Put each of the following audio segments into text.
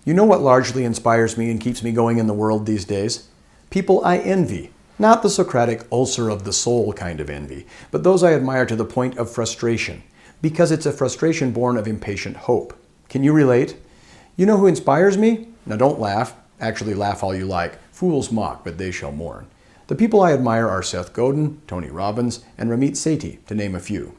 You know what largely inspires me and keeps me going in the world these days? People I envy. Not the Socratic ulcer of the soul kind of envy, but those I admire to the point of frustration, because it's a frustration born of impatient hope. Can you relate? You know who inspires me? Now don't laugh. Actually, laugh all you like. Fools mock, but they shall mourn. The people I admire are Seth Godin, Tony Robbins, and Ramit Sethi, to name a few.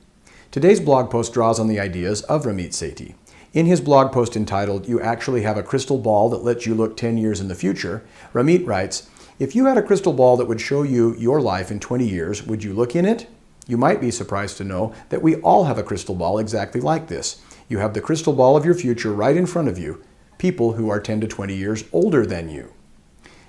Today's blog post draws on the ideas of Ramit Sethi. In his blog post entitled, "You Actually Have a Crystal Ball That Lets You Look 10 Years in the Future," Ramit writes, "If you had a crystal ball that would show you your life in 20 years, would you look in it? You might be surprised to know that we all have a crystal ball exactly like this. You have the crystal ball of your future right in front of you, people who are 10 to 20 years older than you."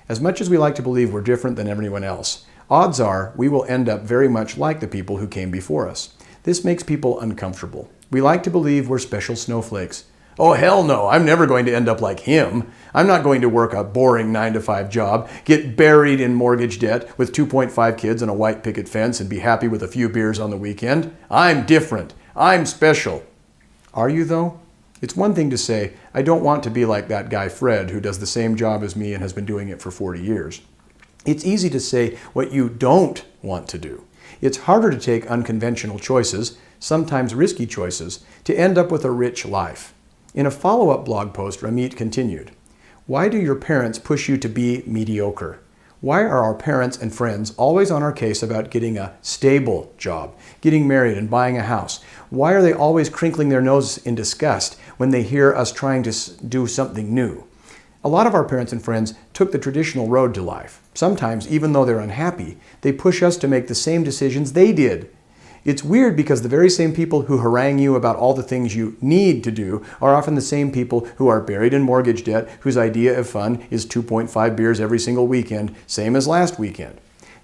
As much as we like to believe we're different than everyone else, odds are we will end up very much like the people who came before us. This makes people uncomfortable. We like to believe we're special snowflakes. Oh, hell no, I'm never going to end up like him. I'm not going to work a boring 9-to-5 job, get buried in mortgage debt with 2.5 kids and a white picket fence and be happy with a few beers on the weekend. I'm different. I'm special. Are you though? It's one thing to say, I don't want to be like that guy Fred who does the same job as me and has been doing it for 40 years. It's easy to say what you don't want to do. It's harder to take unconventional choices, sometimes risky choices, to end up with a rich life. In a follow-up blog post, Ramit continued, "Why do your parents push you to be mediocre? Why are our parents and friends always on our case about getting a stable job, getting married and buying a house? Why are they always crinkling their noses in disgust when they hear us trying to do something new?" A lot of our parents and friends took the traditional road to life. Sometimes, even though they're unhappy, they push us to make the same decisions they did. It's weird because the very same people who harangue you about all the things you need to do are often the same people who are buried in mortgage debt, whose idea of fun is 2.5 beers every single weekend, same as last weekend.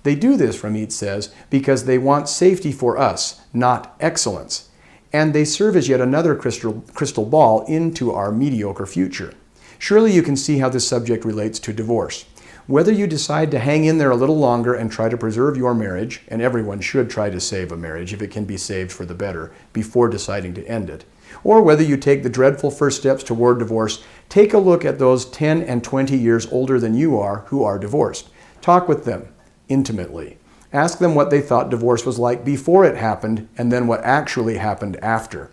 They do this, Ramit says, because they want safety for us, not excellence. And they serve as yet another crystal ball into our mediocre future. Surely you can see how this subject relates to divorce. Whether you decide to hang in there a little longer and try to preserve your marriage, and everyone should try to save a marriage if it can be saved for the better before deciding to end it, or whether you take the dreadful first steps toward divorce, take a look at those 10 and 20 years older than you are who are divorced. Talk with them intimately. Ask them what they thought divorce was like before it happened and then what actually happened after.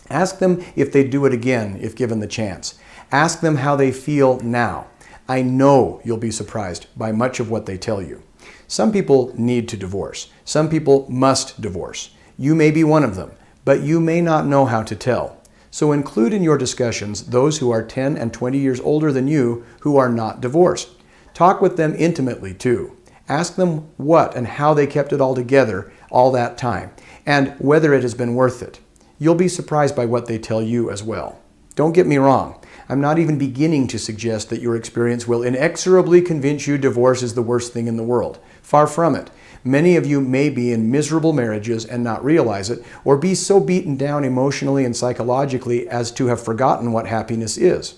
Ask them if they'd do it again if given the chance. Ask them how they feel now. I know you'll be surprised by much of what they tell you. Some people need to divorce. Some people must divorce. You may be one of them, but you may not know how to tell. So include in your discussions those who are 10 and 20 years older than you who are not divorced. Talk with them intimately too. Ask them what and how they kept it all together all that time, and whether it has been worth it. You'll be surprised by what they tell you as well. Don't get me wrong. I'm not even beginning to suggest that your experience will inexorably convince you divorce is the worst thing in the world. Far from it. Many of you may be in miserable marriages and not realize it, or be so beaten down emotionally and psychologically as to have forgotten what happiness is.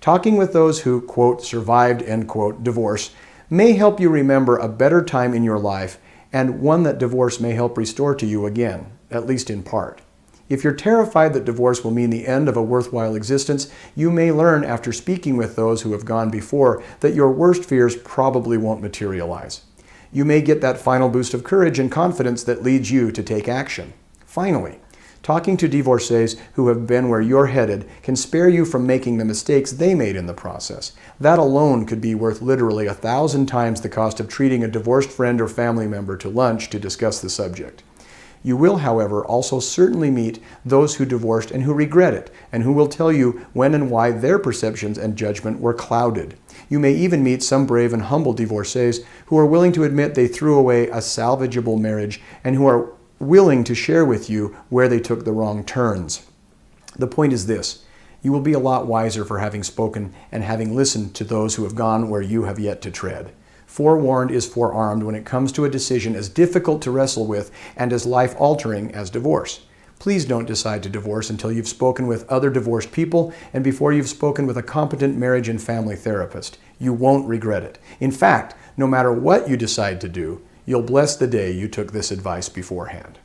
Talking with those who, quote, survived, end quote, divorce may help you remember a better time in your life and one that divorce may help restore to you again, at least in part. If you're terrified that divorce will mean the end of a worthwhile existence, you may learn after speaking with those who have gone before that your worst fears probably won't materialize. You may get that final boost of courage and confidence that leads you to take action. Finally, talking to divorcees who have been where you're headed can spare you from making the mistakes they made in the process. That alone could be worth literally 1,000 times the cost of treating a divorced friend or family member to lunch to discuss the subject. You will, however, also certainly meet those who divorced and who regret it, and who will tell you when and why their perceptions and judgment were clouded. You may even meet some brave and humble divorcees who are willing to admit they threw away a salvageable marriage and who are willing to share with you where they took the wrong turns. The point is this: you will be a lot wiser for having spoken and having listened to those who have gone where you have yet to tread. Forewarned is forearmed when it comes to a decision as difficult to wrestle with and as life-altering as divorce. Please don't decide to divorce until you've spoken with other divorced people and before you've spoken with a competent marriage and family therapist. You won't regret it. In fact, no matter what you decide to do, you'll bless the day you took this advice beforehand.